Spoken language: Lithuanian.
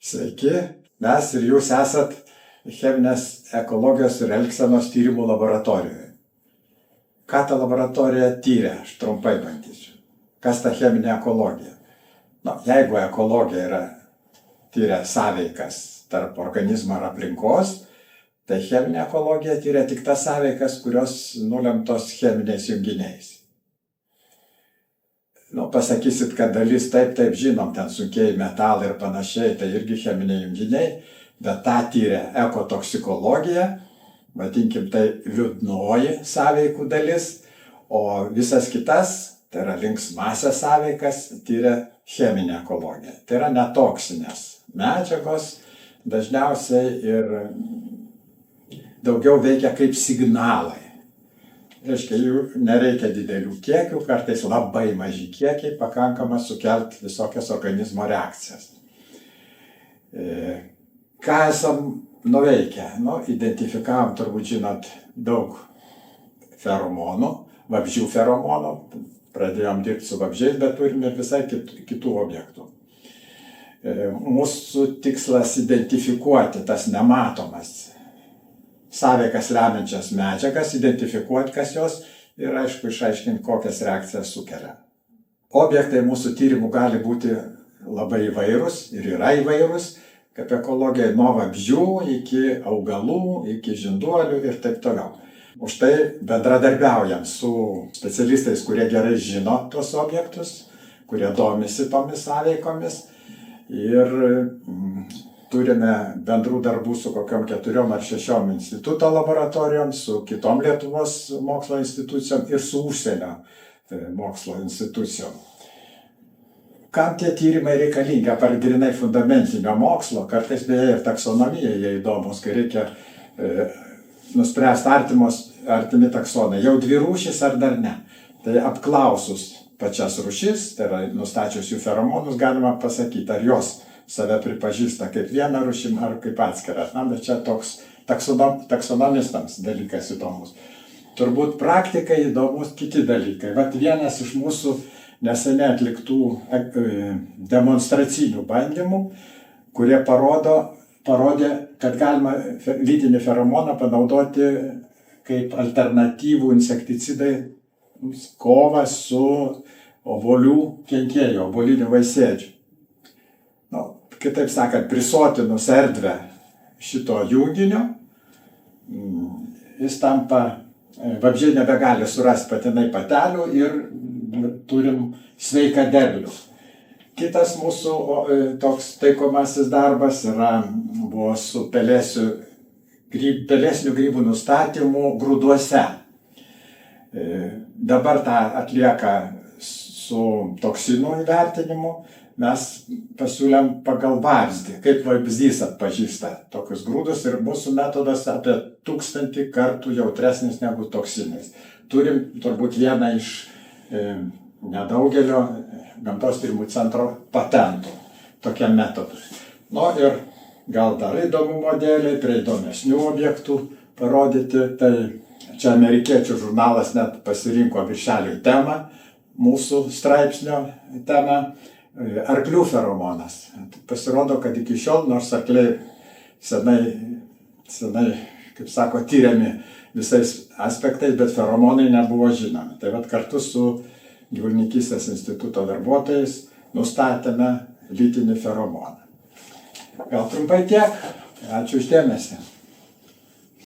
Sveiki, mes ir jūs esat cheminės ekologijos ir elgsenos tyrimų laboratorijoje. Ką ta laboratorija tyrė, aš trumpai bandysiu. Kas ta cheminė ekologija? Jeigu ekologija yra tyrė sąveikas tarp organizmo ir aplinkos, tai cheminė ekologija tyrė tik tas sąveikas, kurios nulemtos cheminiais junginiais. Pasakysit, kad dalis taip žinom, ten sunkieji metalai ir panašiai, tai irgi cheminiai junginiai, bet tą tyrė ekotoksikologija, vadinkim tai liūdnoji sąveikų dalis, o visas kitas, tai yra linksmąsias sąveikas, tyrė cheminė ekologija. Tai yra netoksinės medžiagos dažniausiai ir daugiau veikia kaip signalai. Reiškia, jų nereikia didelių kiekių, kartais labai maži kiekiai, pakankama sukelti visokias organizmo reakcijas. Ką esam nuveikę? Identifikavom, turbūt žinot, daug feromonų, vabzdžių feromonų, pradėjom dirbti su vabzdžiais, bet turim ir visai kitų objektų. Mūsų tikslas identifikuoti tas nematomas sąveikas lemiančias medžiagas, identifikuoti, kas jos ir aišku išaiškinti, kokias reakcijas sukelia. Objektai mūsų tyrimų gali būti labai įvairūs ir yra įvairūs, kaip ekologija, nuo vabzdžių iki augalų, iki žinduolių ir taip toliau. Už tai bendradarbiaujam su specialistais, kurie gerai žino tuos objektus, kurie domisi tomis sąveikomis ir turime bendrų darbų su kokiom 4 ar 6 instituto laboratorijom, su kitom Lietuvos mokslo institucijom ir su užsienio mokslo institucijom. Kam tie tyrimai reikalingi, apart grynai fundamentinio mokslo, kartais beje ir taksonomija jie įdomus, kai reikia nuspręsti artimi taksonai, jau 2 rūšys ar dar ne. Tai apklausus pačias rūšis, tai yra nustačius jų feromonus, galima pasakyti, ar jos save pripažįsta kaip vieną rūšim ar kaip atskirą. Bet čia toks taksonomistams dalykas įdomus. Turbūt praktikai įdomus kiti dalykai. Vienas iš mūsų neseniai atliktų demonstracinių bandymų, kurie parodė, kad galima lytinį feromoną panaudoti kaip alternatyvų insekticidai kovą su obuolių kenkėjų, obuolinių vaisėdžių. Kitaip sakant, prisotinus erdvę šito junginio, jis tampa, vabzdžiai nebegali surasti patinai patelių ir turim sveiką derlių. Kitas mūsų toks taikomasis darbas buvo su pelėsinių grybų nustatymu grūduose. Dabar tą atlieka su toksinų įvertinimu. Mes pasiūlėm pagal vabzdį, kaip vabzdys atpažįsta tokius grūdus ir mūsų metodas apie 1000 kartų jautresnis negu toksinis. Turim turbūt vieną iš nedaugelio gamtos tyrimų centro patentų tokiam metodui. Ir gal dar įdomumo dėlei, prie įdomesnių objektų parodyti, tai čia amerikiečių žurnalas net pasirinko viršeliui temą, mūsų straipsnio temą. Arklių feromonas. Pasirodo, kad iki šiol, nors arkliai senai, kaip sako, tyriami visais aspektais, bet feromonai nebuvo žinomi. Tai kartu su gyvulininkystės instituto darbuotojais nustatėme lytinį feromoną. Gal trumpai tiek. Ačiū už dėmesį.